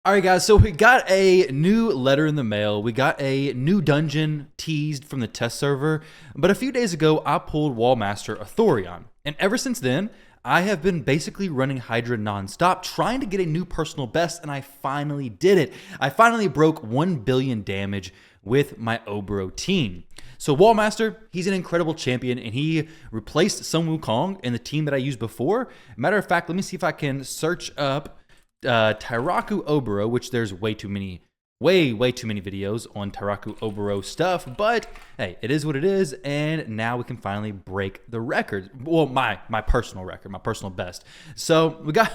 All right, guys, so we got a new letter in the mail. We got a new dungeon teased from the test server. But a few days ago, I pulled Wallmaster Othorion. And ever since then, I have been basically running Hydra nonstop, trying to get a new personal best, and I finally did it. I finally broke 1 billion damage with my Oboro team. So Wallmaster, he's an incredible champion, and he replaced Sun Wukong in the team that I used before. Matter of fact, let me see if I can search up Tyraku Oboro, which there's way too many videos on Tyraku Oboro stuff, but hey, it is what it is, and now we can finally break the record. Well, my personal record, my personal best. So we got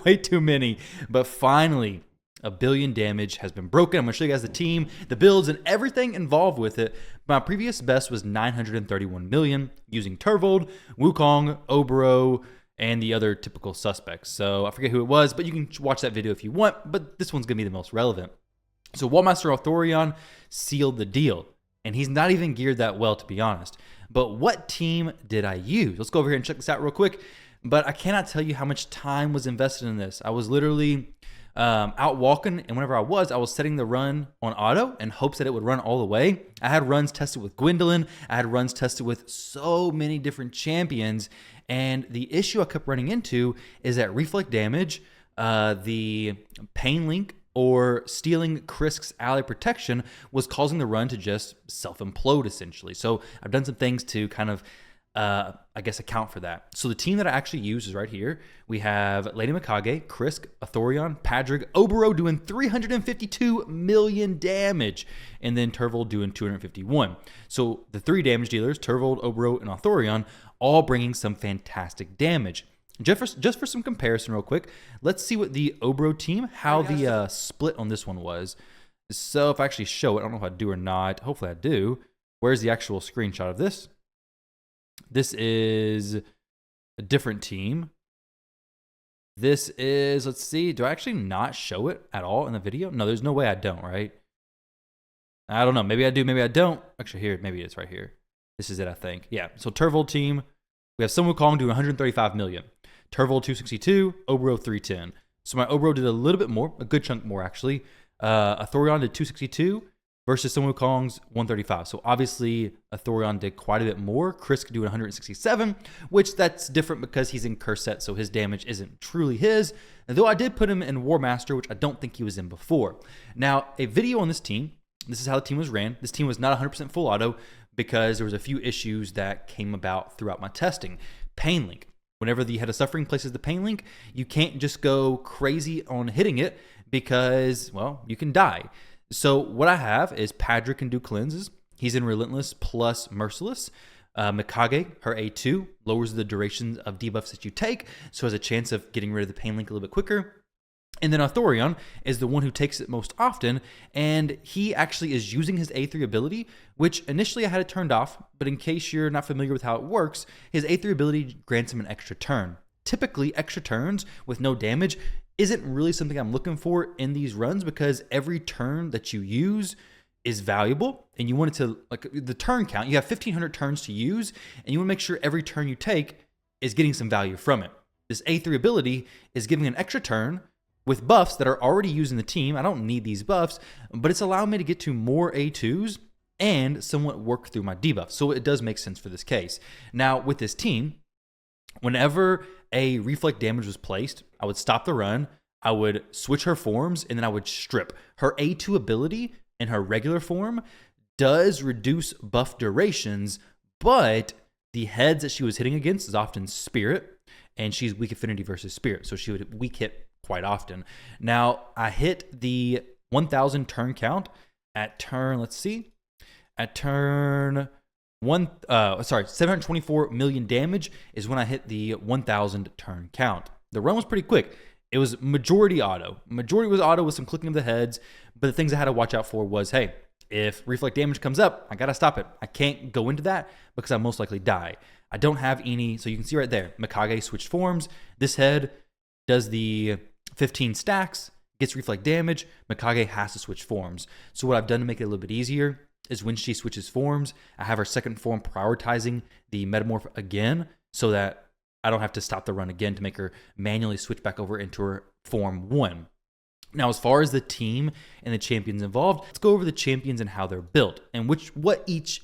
way too many, but finally 1 billion damage has been broken. I'm gonna show you guys the team, the builds, and everything involved with it. My previous best was 931 million using Turvold, Wukong, Oboro, and the other typical suspects. So I forget who it was, but you can watch that video if you want, but this one's gonna be the most relevant. So Wallmaster Othorion sealed the deal, and he's not even geared that well, to be honest. But what team did I use? Let's go over here and check this out real quick. But I cannot tell you how much time was invested in this. I was literally out walking, and whenever I was setting the run on auto in hopes that it would run all the way. I had runs tested with Gwendolyn. I had runs tested with so many different champions, and the issue I kept running into is that reflect damage, the pain link, or stealing Krisk's ally protection was causing the run to just self-implode, essentially. So I've done some things to kind of, I guess, account for that. So the team that I actually use is right here. We have Lady Mikage, Krisk, Othorion, Padraig, Oboro doing 352 million damage, and then Turvold doing 251. So the 3 damage dealers, Turvold, Oboro, and Othorion, all bringing some fantastic damage. Just for some comparison real quick, let's see what the Oboro team, how the split on this one was. So if I actually show it, I don't know if I do or not. Hopefully I do. Where's the actual screenshot of this? This is a different team. This is, let's see, do I actually not show it at all in the video? No, there's no way I don't, right? I don't know. Maybe I do, maybe I don't. Actually, here, maybe it's right here. This is it, I think. Yeah, so Turvold team, we have Sun Wukong doing 135 million. Turvold 262, Oboro 310. So my Oboro did a little bit more, a good chunk more actually. Othorion did 262 versus Sun Wukong's 135. So obviously Othorion did quite a bit more. Krisk doing 167, which that's different because he's in curse set, so his damage isn't truly his. Though I did put him in Wallmaster, which I don't think he was in before. Now, a video on this team, this is how the team was ran. This team was not 100% full auto because there was a few issues that came about throughout my testing. Pain link. Whenever the Head of Suffering places the pain link, you can't just go crazy on hitting it because, well, you can die. So what I have is Padraig can do cleanses. He's in Relentless plus Merciless. Mikage, her A2, lowers the duration of debuffs that you take, so has a chance of getting rid of the pain link a little bit quicker. And then Othorion is the one who takes it most often, and he actually is using his A3 ability, which initially I had it turned off, but in case you're not familiar with how it works, his A3 ability grants him an extra turn. Typically, extra turns with no damage isn't really something I'm looking for in these runs because every turn that you use is valuable, and you want it to, like the turn count, you have 1,500 turns to use, and you want to make sure every turn you take is getting some value from it. This A3 ability is giving an extra turn with buffs that are already used in the team. I don't need these buffs, but it's allowing me to get to more A2s and somewhat work through my debuffs. So it does make sense for this case. Now, with this team, whenever a reflect damage was placed, I would stop the run, I would switch her forms, and then I would strip. Her A2 ability in her regular form does reduce buff durations, but the heads that she was hitting against is often Spirit, and she's weak affinity versus Spirit, so she would weak hit quite often. Now, I hit the 1,000 turn count at turn, let's see, at turn 724 million damage is when I hit the 1,000 turn count. The run was pretty quick. It was majority auto. Majority was auto with some clicking of the heads, but the things I had to watch out for was, hey, if reflect damage comes up, I gotta stop it. I can't go into that because I'll most likely die. I don't have any, so you can see right there, Mikage switched forms. This head does the 15 stacks, gets reflect damage. Mikage has to switch forms. So what I've done to make it a little bit easier is when she switches forms, I have her second form prioritizing the metamorph again so that I don't have to stop the run again to make her manually switch back over into her form 1. Now, as far as the team and the champions involved, let's go over the champions and how they're built and what each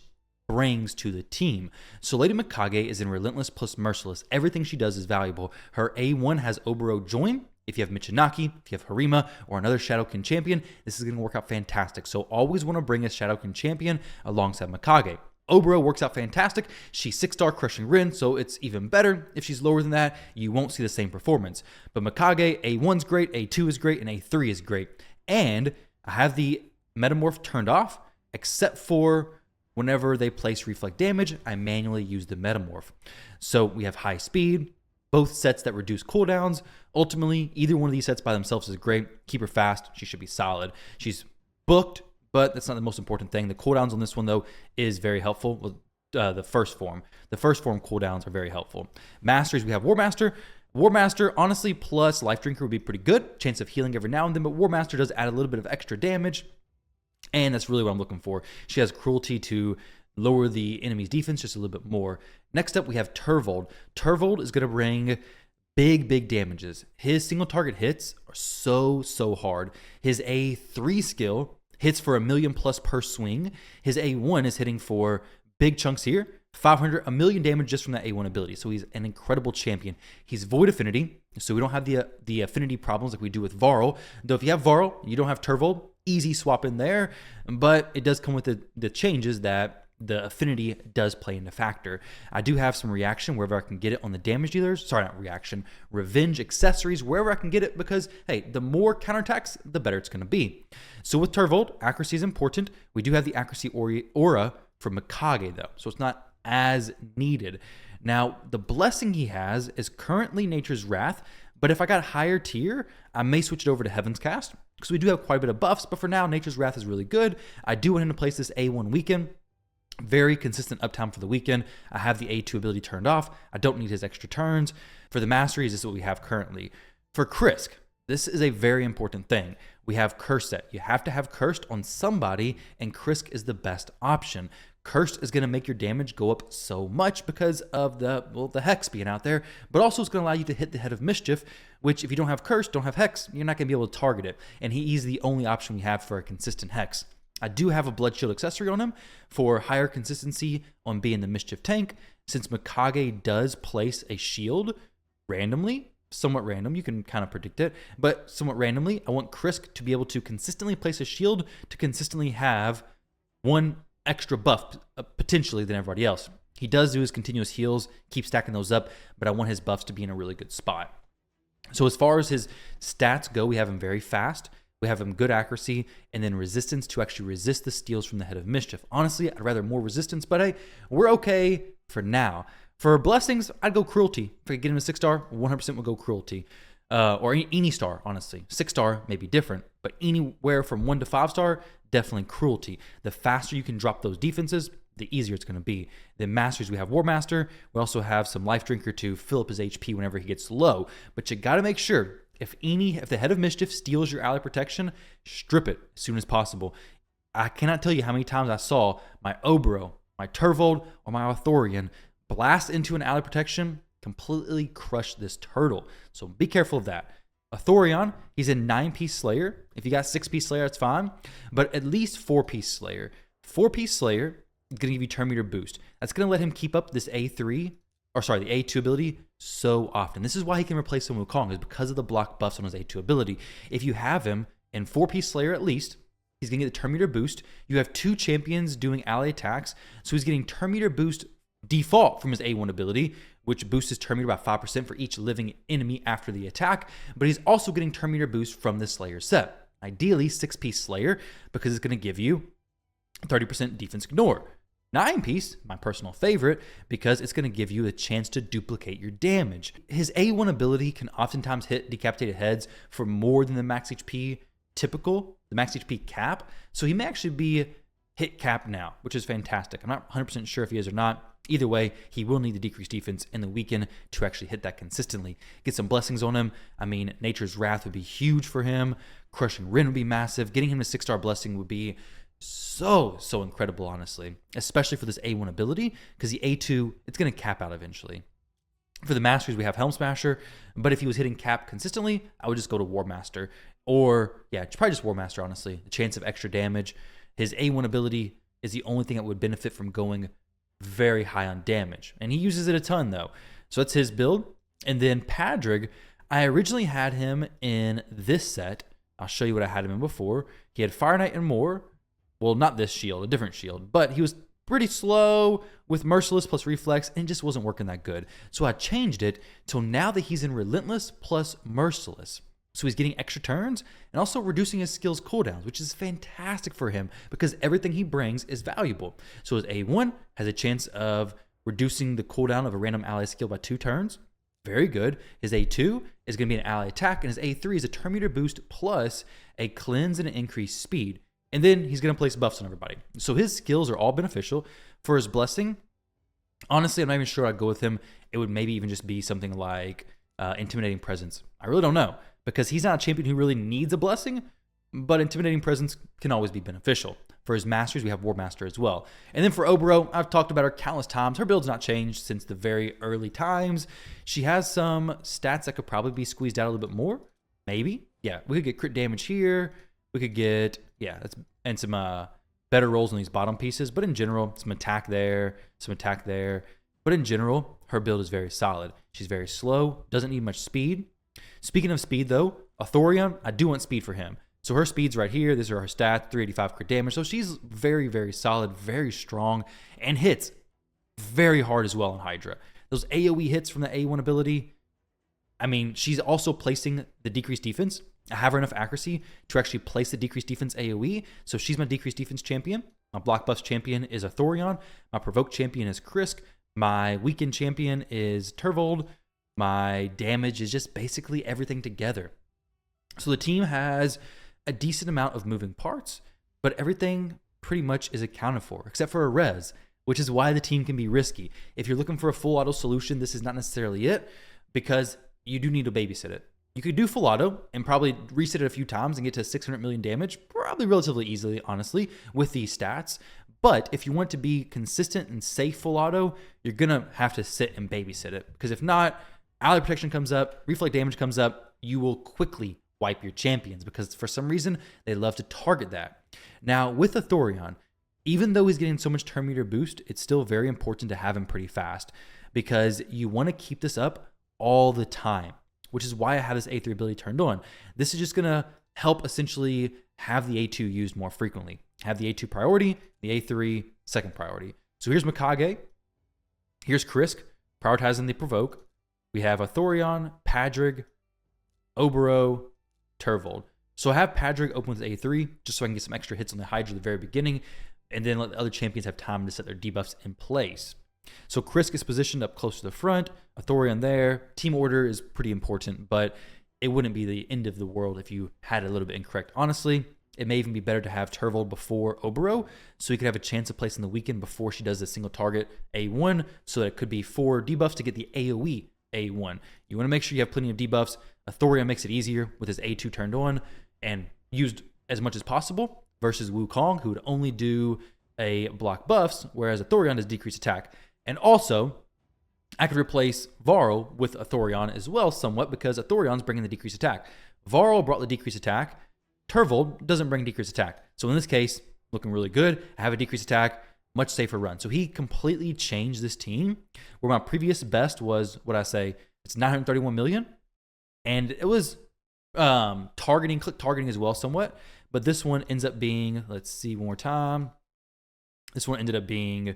brings to the team. So Lady Mikage is in Relentless plus Merciless. Everything she does is valuable. Her A1 has Oboro Join. If you have Michinaki, if you have Harima, or another Shadowkin champion, this is going to work out fantastic. So always want to bring a Shadowkin champion alongside Mikage. Oboro works out fantastic. She's 6-star Crushing Rin, so it's even better. If she's lower than that, you won't see the same performance. But Mikage, A1's great, A2 is great, and A3 is great. And I have the Metamorph turned off, except for whenever they place reflect damage, I manually use the Metamorph. So we have high speed, both sets that reduce cooldowns. Ultimately, either one of these sets by themselves is great. Keep her fast. She should be solid. She's booked, but that's not the most important thing. The cooldowns on this one, though, is very helpful. With the first form cooldowns are very helpful. Masteries, we have Wallmaster. Wallmaster, honestly, plus Life Drinker would be pretty good. Chance of healing every now and then, but Wallmaster does add a little bit of extra damage, and that's really what I'm looking for. She has Cruelty to lower the enemy's defense just a little bit more. Next up, we have Turvold. Turvold is going to bring big damages. His single target hits are so hard. His A3 skill hits for 1,000,000 plus per swing. His A1 is hitting for big chunks here. 500, 1,000,000 damage just from that A1 ability. So he's an incredible champion. He's Void Affinity, so we don't have the affinity problems like we do with Varl. Though if you have Varl, you don't have Turvold, easy swap in there. But it does come with the changes that the affinity does play into factor. I do have some reaction wherever I can get it on the damage dealers. Sorry, not reaction. Revenge accessories wherever I can get it, because, hey, the more counterattacks, the better it's going to be. So with Turvold, accuracy is important. We do have the accuracy aura for Mikage, though, so it's not as needed. Now, the blessing he has is currently Nature's Wrath, but if I got higher tier, I may switch it over to Heaven's Cast, because we do have quite a bit of buffs, but for now, Nature's Wrath is really good. I do want him to place this A1 weekend. Very consistent uptime for the weekend. I have the A2 ability turned off. I don't need his extra turns. For the masteries, this is what we have currently. For Krisk, this is a very important thing. We have Curse set. You have to have Cursed on somebody, and Krisk is the best option. Cursed is going to make your damage go up so much because of the Hex being out there, but also it's going to allow you to hit the Head of Mischief, which if you don't have Cursed, don't have Hex, you're not going to be able to target it. And he's the only option we have for a consistent Hex. I do have a Blood Shield accessory on him for higher consistency on being the Mischief tank. Since Mikage does place a shield randomly, somewhat random, you can kind of predict it, but somewhat randomly, I want Krisk to be able to consistently place a shield to consistently have one extra buff potentially than everybody else. He does do his continuous heals, keep stacking those up, but I want his buffs to be in a really good spot. So as far as his stats go, we have him very fast. We have him good accuracy, and then resistance to actually resist the steals from the Head of Mischief. Honestly, I'd rather more resistance, but hey, we're okay for now. For blessings, I'd go Cruelty. If I could get him a 6-star, 100% would go Cruelty. Or any star, honestly. 6-star may be different, but anywhere from 1 to 5-star, definitely Cruelty. The faster you can drop those defenses, the easier it's going to be. Then Masters, we have Wallmaster. We also have some Life Drinker to fill up his HP whenever he gets low. But you got to make sure, if the Head of Mischief steals your ally protection, strip it as soon as possible. I cannot tell you how many times I saw my Oboro, my Turvold, or my Othorion blast into an ally protection, completely crush this turtle. So be careful of that. Othorion, he's a 9-piece Slayer. If you got 6-piece Slayer, that's fine. But at least 4-piece Slayer. 4-piece Slayer is going to give you turn meter boost. That's going to let him keep up this the A2 ability so often. This is why he can replace him with Kong, is because of the block buffs on his A2 ability. If you have him in 4-piece Slayer at least, he's going to get the turn meter boost. You have 2 champions doing ally attacks, so he's getting turn meter boost default from his A1 ability, which boosts his turn meter by 5% for each living enemy after the attack, but he's also getting turn meter boost from the Slayer set. Ideally, 6-piece Slayer, because it's going to give you 30% defense ignore. 9-piece, my personal favorite, because it's going to give you a chance to duplicate your damage. His A1 ability can oftentimes hit decapitated heads for more than the max HP typical, the max HP cap, so he may actually be hit cap now, which is fantastic. I'm not 100% sure if he is or not. Either way, he will need the decreased defense in the weekend to actually hit that consistently. Get some blessings on him. I mean, Nature's Wrath would be huge for him. Crushing Rin would be massive. Getting him a 6-star blessing would be so incredible, honestly, especially for this A1 ability, because the A2, it's going to cap out eventually. For the Masters, we have Helm Smasher, but if he was hitting cap consistently, I would just go to Wallmaster. Or, yeah, it's probably just Wallmaster, honestly. The chance of extra damage. His A1 ability is the only thing that would benefit from going very high on damage. And he uses it a ton, though. So that's his build. And then Padraig, I originally had him in this set. I'll show you what I had him in before. He had Fire Knight and more. Well, not this shield, a different shield. But he was pretty slow with Merciless plus Reflex and just wasn't working that good. So I changed it till now that he's in Relentless plus Merciless. So he's getting extra turns and also reducing his skills cooldowns, which is fantastic for him because everything he brings is valuable. So his A1 has a chance of reducing the cooldown of a random ally skill by 2 turns. Very good. His A2 is going to be an ally attack, and his A3 is a turn meter boost plus a cleanse and an increased speed. And then he's going to place buffs on everybody. So his skills are all beneficial. For his blessing, honestly, I'm not even sure I'd go with him. It would maybe even just be something like Intimidating Presence. I really don't know because he's not a champion who really needs a blessing, but Intimidating Presence can always be beneficial. For his masters, we have Wallmaster as well. And then for Oboro, I've talked about her countless times. Her build's not changed since the very early times. She has some stats that could probably be squeezed out a little bit more. Maybe. Yeah, we could get crit damage here. We could get, and some better rolls on these bottom pieces. But in general, some attack there, some attack there. But in general, her build is very solid. She's very slow, doesn't need much speed. Speaking of speed, though, Othorion, I do want speed for him. So her speed's right here. These are her stats, 385 crit damage. So she's very, very solid, very strong, and hits very hard as well on Hydra. Those AoE hits from the A1 ability, I mean, she's also placing the decreased defense. I have her enough accuracy to actually place the decreased defense AoE. So she's my decreased defense champion. My block buffs champion is Othorion. My provoke champion is Krisk. My weakened champion is Turvold. My damage is just basically everything together. So the team has a decent amount of moving parts, but everything pretty much is accounted for, except for a res, which is why the team can be risky. If you're looking for a full auto solution, this is not necessarily it, because you do need to babysit it. You could do full auto and probably reset it a few times and get to 600 million damage, probably relatively easily, honestly, with these stats. But if you want to be consistent and safe full auto, you're going to have to sit and babysit it, because if not, ally protection comes up, reflect damage comes up, you will quickly wipe your champions because for some reason they love to target that. Now with Othorion, even though he's getting so much turn meter boost, it's still very important to have him pretty fast because you want to keep this up all the time, which is why I have this A3 ability turned on. This is just going to help essentially have the A2 used more frequently. Have the A2 priority, the A3 second priority. So here's Mikage, here's Krisk, prioritizing the provoke. We have Othorion, Padraig, Oboro, Turvold. So I have Padraig open with A3 just so I can get some extra hits on the Hydra at the very beginning and then let the other champions have time to set their debuffs in place. So Krisk is positioned up close to the front, Othorion there. Team order is pretty important, but it wouldn't be the end of the world if you had it a little bit incorrect. Honestly, it may even be better to have Turvold before Oboro so you could have a chance of placing the weekend before she does the single target A1 so that it could be 4 debuffs to get the AoE A1. You want to make sure you have plenty of debuffs. Othorion makes it easier with his A2 turned on and used as much as possible versus Wukong, who would only do a block buffs, whereas Othorion does decreased attack. And also, I could replace Varl with Othorion as well somewhat because Othorion's bringing the decreased attack. Varl brought the decreased attack. Turvold doesn't bring decreased attack. So in this case, looking really good. I have a decreased attack, much safer run. So he completely changed this team where my previous best was, what I say, it's 931 million. And it was click targeting as well somewhat. But this one ends up being, let's see one more time. This one ended up being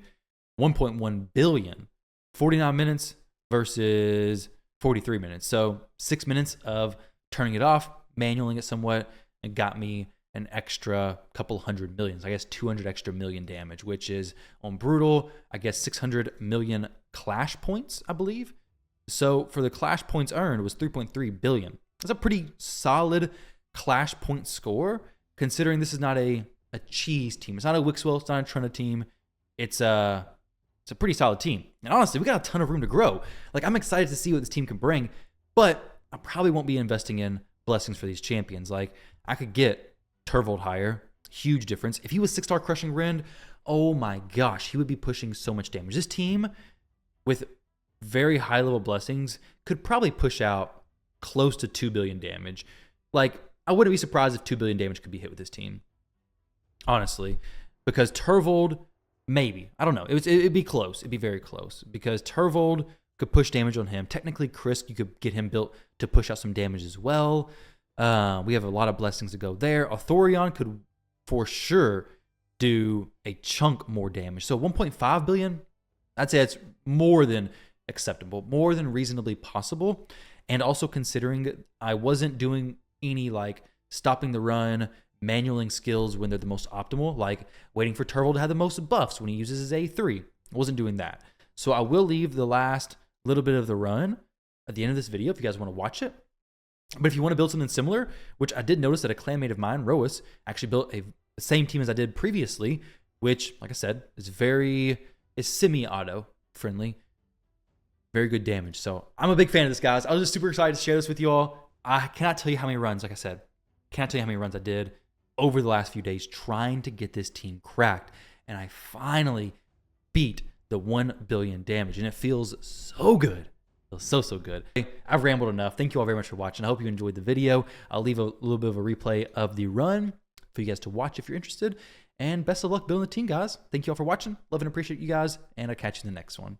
1.1 billion. 49 minutes versus 43 minutes. So 6 minutes of turning it off, manualing it somewhat, and got me an extra couple hundred million. So I guess 200 extra million damage, which is on Brutal, I guess 600 million clash points, I believe. So for the clash points earned, it was 3.3 billion. That's a pretty solid clash point score, considering this is not a cheese team. It's not a Wixwell, it's not a Trina team. It's a pretty solid team. And honestly, we got a ton of room to grow. Like, I'm excited to see what this team can bring, but I probably won't be investing in blessings for these champions. Like, I could get Turvold higher. Huge difference. If he was 6-star Crushing Rend, oh my gosh, he would be pushing so much damage. This team with very high level blessings could probably push out close to 2 billion damage. Like, I wouldn't be surprised if 2 billion damage could be hit with this team, honestly, because Turvold, maybe, I don't know. It'd be close. It'd be very close because Turvold could push damage on him. Technically, Krisk, you could get him built to push out some damage as well. We have a lot of blessings to go there. Othorion could for sure do a chunk more damage. So 1.5 billion, I'd say it's more than acceptable, more than reasonably possible. And also considering I wasn't doing any like stopping the run, manualing skills when they're the most optimal, like waiting for Turvold to have the most buffs when he uses his A3. I wasn't doing that. So I will leave the last little bit of the run at the end of this video if you guys want to watch it. But if you want to build something similar, which I did notice that a clanmate of mine, Roas, actually built the same team as I did previously, which, like I said, is semi-auto friendly. Very good damage. So I'm a big fan of this, guys. I was just super excited to share this with you all. I cannot tell you how many runs, like I said, cannot tell you how many runs I did over the last few days trying to get this team cracked. And I finally beat the 1 billion damage. And it feels so good. It feels so good. I've rambled enough. Thank you all very much for watching. I hope you enjoyed the video. I'll leave a little bit of a replay of the run for you guys to watch if you're interested. And best of luck building the team, guys. Thank you all for watching. Love and appreciate you guys. And I'll catch you in the next one.